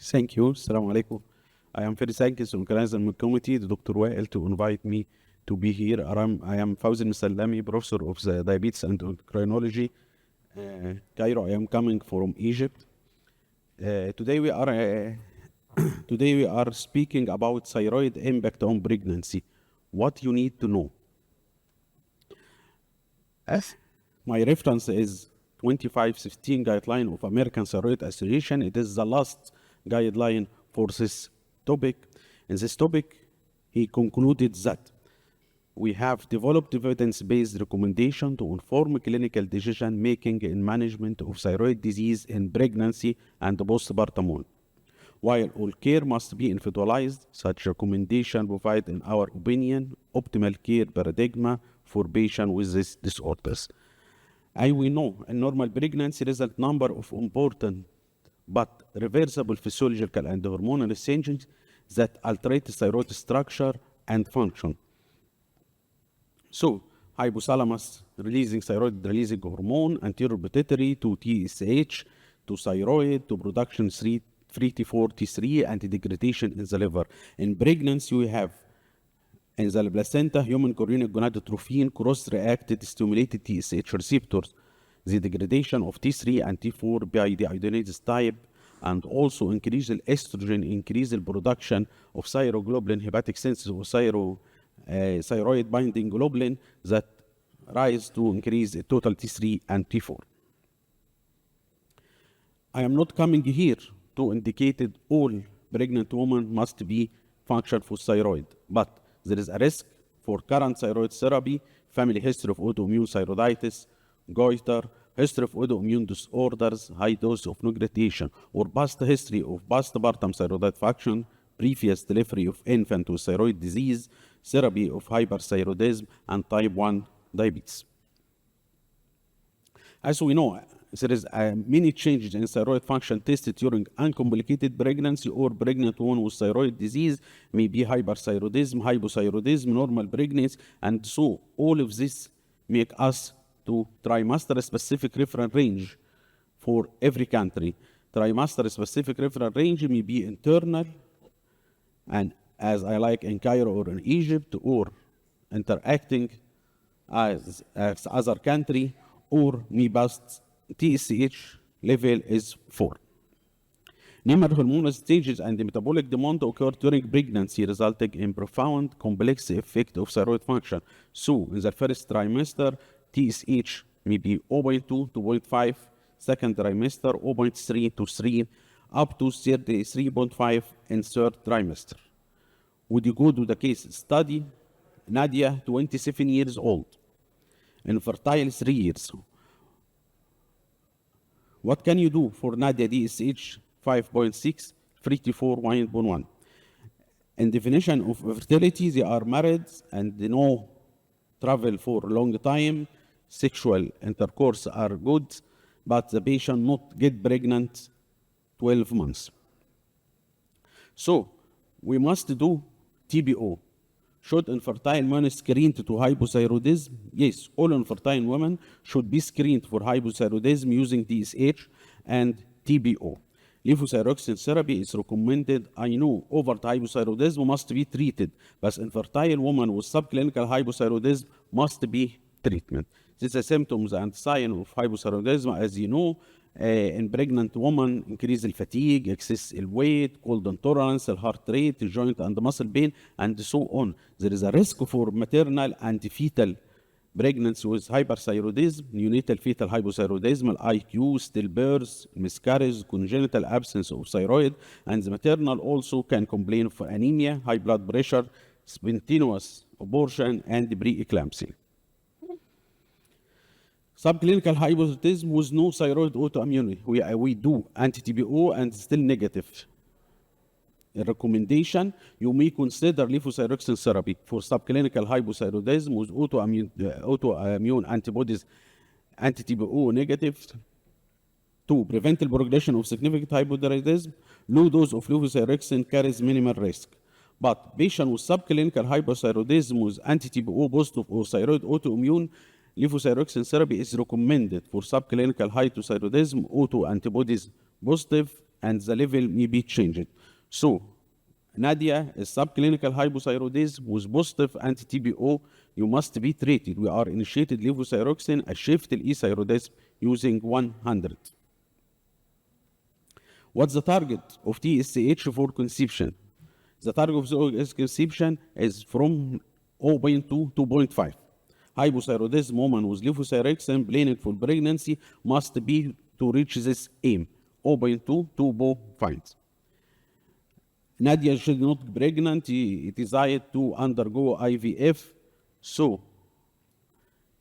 Thank you. Assalamu alaikum. I am very thankful to organizing committee, Dr. Wael, to invite me to be here. I am Fawzy Messallamy, professor of the diabetes and endocrinology. Cairo, I am coming from Egypt. Today we are today we are speaking about thyroid impact on pregnancy. What you need to know. As my reference is 2516 guideline of American Thyroid Association. It is the last guideline for this topic. In this topic, he concluded that we have developed evidence-based recommendation to inform clinical decision-making in management of thyroid disease in pregnancy and postpartum. While all care must be individualized, such recommendation provide, in our opinion, optimal care paradigm for patients with these disorders. And we know in normal pregnancy there is a number of important but reversible physiological and hormonal changes that alter thyroid structure and function. So, hypothalamus releasing thyroid releasing hormone, anterior pituitary to TSH, to thyroid, to production 3T4, T3, and degradation in the liver. In pregnancy, we have in the placenta human chorionic gonadotrophin cross-reacted stimulated TSH receptors, the degradation of T3 and T4 by the iodinase type, and also increase the estrogen, increase the production of thyroglobulin, hepatic synthesis of thyroid binding globulin that rise to increase the total T3 and T4. I am not coming here to indicate that all pregnant women must be function for thyroid, but there is a risk for current thyroid therapy, family history of autoimmune thyroiditis, goiter, history of autoimmune disorders, high dose of nucleation, or past history of postpartum thyroid function, previous delivery of infant with thyroid disease, therapy of hyperthyroidism, and type 1 diabetes. As we know, there is many changes in thyroid function tested during uncomplicated pregnancy or pregnant woman with thyroid disease, maybe hyperthyroidism, hypothyroidism, normal pregnancy, and so all of this make us to trimester specific reference range for every country. Trimester specific reference range may be internal, and as I like in Cairo or in Egypt, or interacting as other country, or me bust TSH level is 4. Numerous hormonal stages and metabolic demand occur during pregnancy, resulting in profound complex effect of thyroid function. So, in the first trimester, TSH may be 0.2 to 0.5, second trimester 0.3 to 3, up to 33.5 in third trimester. Would you go to the case study? Nadia, 27 years old, infertile 3 years. What can you do for Nadia DSH 5.6, 3T4 1.1? In definition of fertility, they are married and they know travel for a long time, sexual intercourse are good, but the patient not get pregnant 12 months. So we must do TBO. Should infertile women screened to hypothyroidism? Yes, all infertile women should be screened for hypothyroidism using TSH and TBO. Levothyroxine therapy is recommended. I know overt hypothyroidism must be treated, but infertile women with subclinical hypothyroidism must be treatment. These are symptoms and signs of hypothyroidism, as you know. In pregnant woman, increase the fatigue, excess weight, cold intolerance, heart rate, joint and muscle pain, and so on. There is a risk for maternal and fetal pregnancy with hyperthyroidism, neonatal fetal hypothyroidism, IQ, stillbirth, miscarriage, congenital absence of thyroid, and the maternal also can complain of anemia, high blood pressure, spontaneous abortion, and preeclampsia. Subclinical hypothyroidism with no thyroid autoimmunity. We do anti-TBO and still negative. A recommendation, you may consider levothyroxine therapy for subclinical hypothyroidism with autoimmune antibodies, anti-TBO negative. To prevent the progression of significant hypothyroidism, low dose of levothyroxine carries minimal risk. But patients with subclinical hypothyroidism with anti-TBO positive or thyroid autoimmune, levothyroxine therapy is recommended for subclinical hypothyroidism, autoantibodies positive, and the level may be changed. So, Nadia is subclinical hypothyroidism with positive anti-TPO. You must be treated. We are initiated levothyroxine, a shift e-thyroidism using 100. What's the target of TSH for conception? The target of conception is from 0.2 to 2.5. Hypothyroidism woman with levothyroxine planning for pregnancy must be to reach this aim, 0.2 to 2.5. Nadia should not be pregnant. He desired to undergo IVF. So,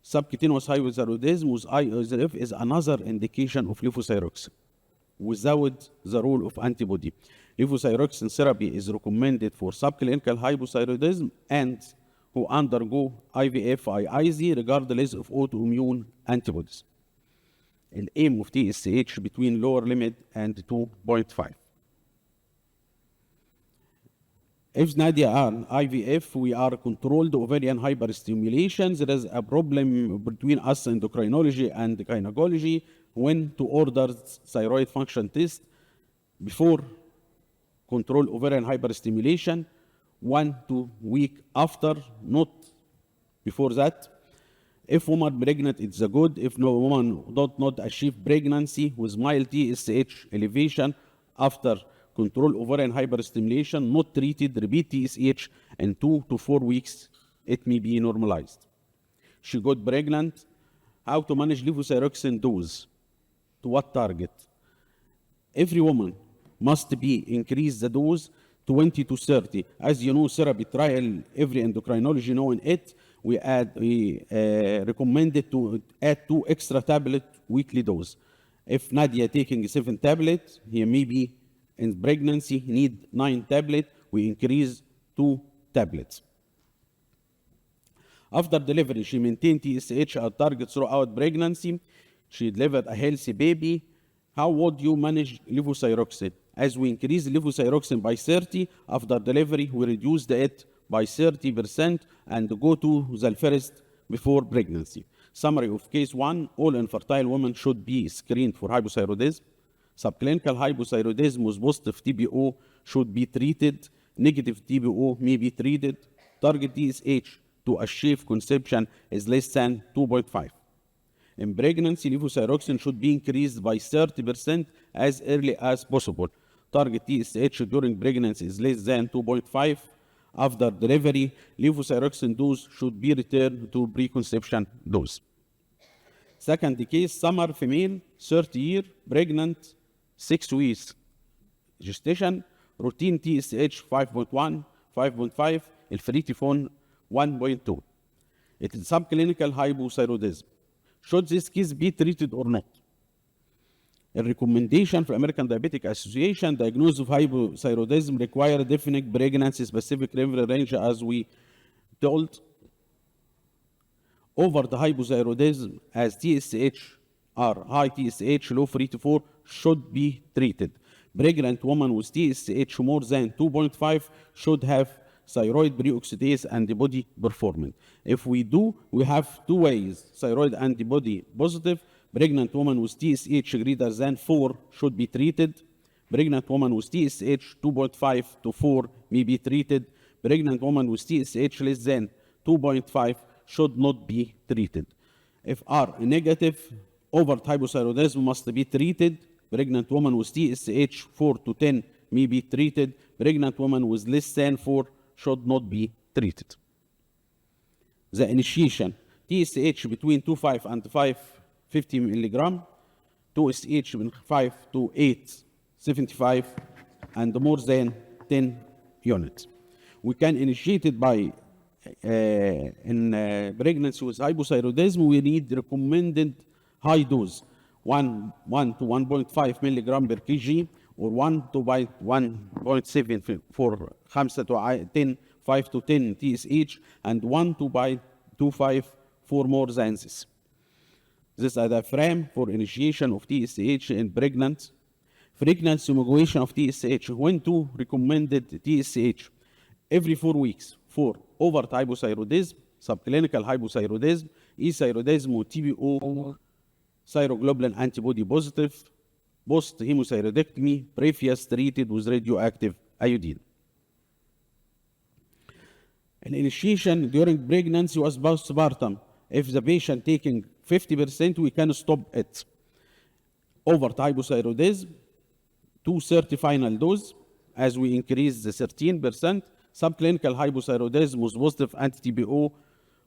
subcutaneous hypothyroidism with IVF is another indication of levothyroxine without the role of antibody. Levothyroxine therapy is recommended for subclinical hypothyroidism and who undergo IVF-IIZ regardless of autoimmune antibodies. The aim of TSH between lower limit and 2.5. If Nadia are IVF, we are controlled ovarian hyperstimulation. There is a problem between us endocrinology and gynecology when to order thyroid function test before control ovarian hyperstimulation, 1 to 2 weeks after, not before that. If woman pregnant, it's a good. If no woman does not achieve pregnancy with mild TSH elevation after control ovarian hyperstimulation, not treated, repeat TSH in 2 to 4 weeks, it may be normalized. She got pregnant. How to manage levothyroxine dose? To what target? Every woman must be increase the dose 20 to 30. As you know, therapy trial, every endocrinology knowing it, we recommended to add 2 extra tablet weekly dose. If Nadia taking 7 tablets, he may be in pregnancy, need 9 tablets, we increase 2 tablets. After delivery, she maintained TSH at target throughout pregnancy. She delivered a healthy baby. How would you manage levothyroxine? As we increase levothyroxine by 30, after delivery, we reduce it by 30% and go to the first before pregnancy. Summary of case 1, all infertile women should be screened for hypothyroidism. Subclinical hypothyroidism with positive TPO should be treated. Negative TPO may be treated. Target TSH to achieve conception is less than 2.5. In pregnancy, levothyroxine should be increased by 30% as early as possible. Target TSH during pregnancy is less than 2.5. After delivery, levothyroxine dose should be returned to preconception dose. Second case, summer female, 30 year, pregnant, 6 weeks gestation, routine TSH 5.1, 5.5, الفريتيفون 1.2. It is subclinical hypothyroidism. Should this case be treated or not? A recommendation for American Diabetic Association, diagnosis of hypothyroidism require definite pregnancy-specific level range, as we told. Over the hypothyroidism as TSH are high TSH, low 3 to 4 should be treated. Pregnant woman with TSH more than 2.5 should have thyroid peroxidase antibody performance. If we do, we have 2 ways. Thyroid antibody positive, pregnant woman with TSH greater than 4 should be treated. Pregnant woman with TSH 2.5 to 4 may be treated. Pregnant woman with TSH less than 2.5 should not be treated. If R negative, overt hypothyroidism must be treated. Pregnant woman with TSH 4 to 10 may be treated. Pregnant woman with less than 4 should not be treated. The initiation, TSH between 2.5 and 550 milligram, 2SH between 5 to 875, and more than 10 units. We can initiate it by in pregnancy with hypothyroidism. We need recommended high dose, 1 to 1.5 milligram per kg, or 1 to 1.7 for 5 to 10, 5 to 10 TSH, and 1 to 2.5 for more than this. This is the frame for initiation of TSH in pregnant. Frequency modulation of TSH. When to recommended TSH? Every 4 weeks for overt hypothyroidism, subclinical hypothyroidism, e-thyroidism with TPO, thyroglobulin antibody positive, post-hemothyroidectomy, previous treated with radioactive iodine. An initiation during pregnancy was postpartum. If the patient taking 50%, we can stop it. Overt hypothyroidism, 230 final dose, as we increase the 13%. Subclinical hypothyroidism with positive anti-TPO,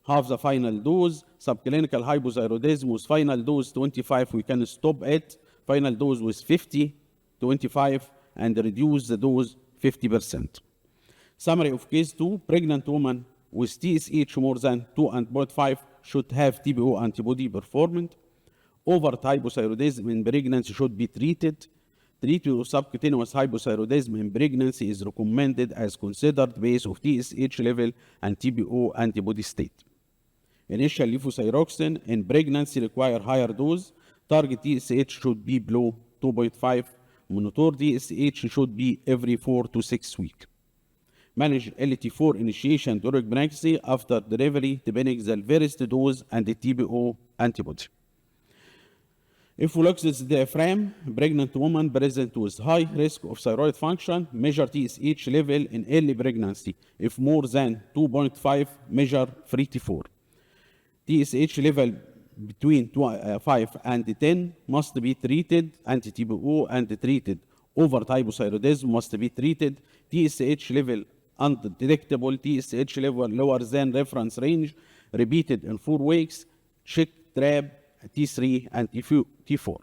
half the final dose. Subclinical hypothyroidism with final dose 25, we can stop it. Final dose with 50, 25, and reduce the dose 50%. Summary of case 2, pregnant woman with TSH more than 2.5 should have TPO antibody performant. Overt hypothyroidism in pregnancy should be treated. Treatment of subcutaneous hypothyroidism in pregnancy is recommended as considered based of TSH level and TPO antibody state. Initial levothyroxine in pregnancy require higher dose. Target TSH should be below 2.5. Monitor TSH should be every 4 to 6 weeks. Manage LT4 initiation during pregnancy after delivery depending the first dose and the TPO antibody. If we look at the diaphragm, pregnant woman present with high risk of thyroid function, measure TSH level in early pregnancy. If more than 2.5, measure 3 to 4. TSH level between 5 and 10 must be treated, anti-TPO and treated. Overt hypothyroidism must be treated. TSH level undetectable, TSH level lower than reference range, repeated in 4 weeks, check TRAB, T3 and T4.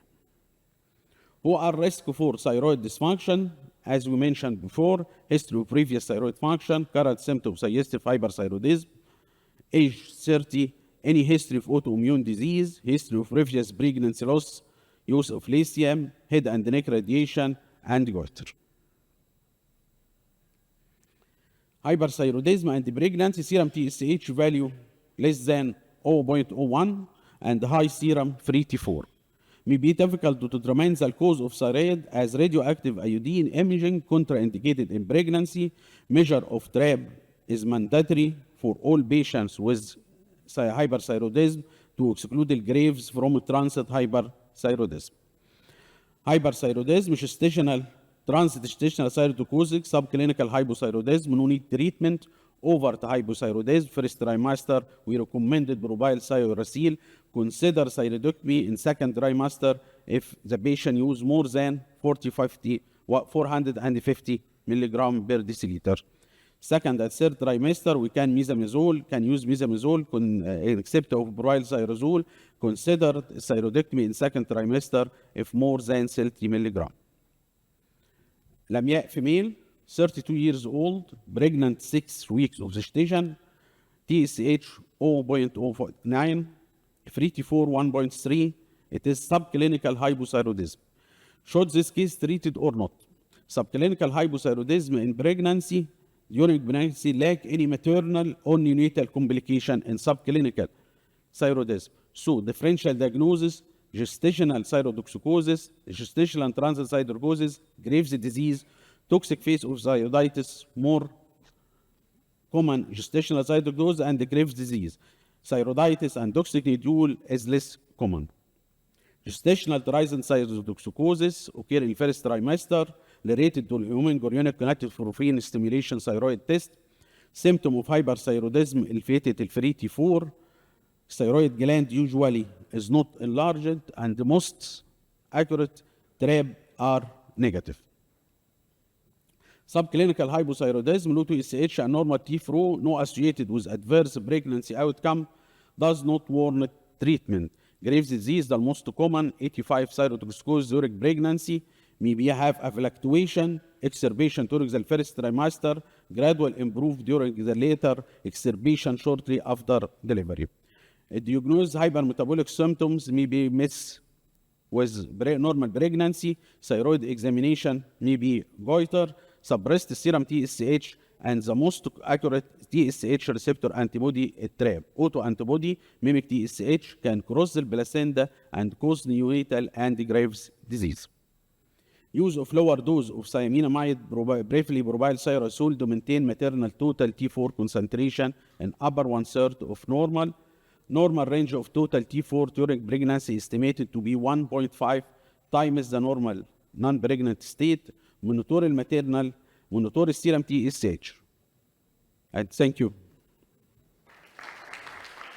Who are risk for thyroid dysfunction? As we mentioned before, history of previous thyroid function, current symptoms suggestive hyperthyroidism, age 30, any history of autoimmune disease, history of previous pregnancy loss, use of lithium, head and neck radiation, and goiter. Hyperthyroidism and pregnancy, serum TSH value less than 0.01 and high serum 3 to 4. May be difficult to determine the cause of thyroid as radioactive iodine imaging contraindicated in pregnancy. Measure of TRAB is mandatory for all patients with hyperthyroidism to exclude the graves from transit hyperthyroidism. Hyperthyroidism, gestational, transit gestational thyroidicosis, subclinical hypothyroidism, no need treatment. Overt hypothyroidism, first trimester, we recommended propyl thiouracil. Consider thyroidectomy in second trimester if the patient use more than 450 milligram per deciliter. Second and third trimester, we can use mesamizole, except of propyl thiouracil. Consider thyroidectomy in second trimester if more than 30 milligram. Lamia female, 32 years old, pregnant 6 weeks of gestation, TSH 0.09, 3 to 4 1.3. It is subclinical hypothyroidism. Should this case treated or not? Subclinical hypothyroidism in pregnancy during pregnancy lack any maternal or neonatal complication in subclinical thyroidism. So differential diagnosis, gestational thyrotoxicosis, gestational transit thyroidicosis, Graves' disease, toxic phase of thyroiditis, more common gestational thyroiditis and Graves' disease. Thyroiditis and toxic nodule is less common. Gestational trizen thyrotoxicosis occur in first trimester related to human chorionic gonadotrophin stimulation thyroid test. Symptom of hyperthyroidism elevated till 3 to 4. Thyroid gland usually is not enlarged and the most accurate TRAB are negative. Subclinical hypothyroidism, low TSH and normal T4, no associated with adverse pregnancy outcome, does not warrant treatment. Graves' disease, the most common, 85 thyrotoxicosis during pregnancy, maybe have a fluctuation, exacerbation during the first trimester, gradual improve during the later, exacerbation shortly after delivery. Diagnosed hypermetabolic symptoms may be missed with normal pregnancy, thyroid examination may be goiter, suppressed serum TSH, and the most accurate TSH receptor antibody, TRAB. Autoantibody mimic TSH can cross the placenta and cause neonatal and Graves' disease. Use of lower dose of thiaminamide, briefly propyl thiouracil to maintain maternal total T4 concentration in upper 1/3 of normal. Normal range of total T4 during pregnancy estimated to be 1.5 times the normal non-pregnant state, monitor الماتيرنال, monitor السيرم TSH. And thank you.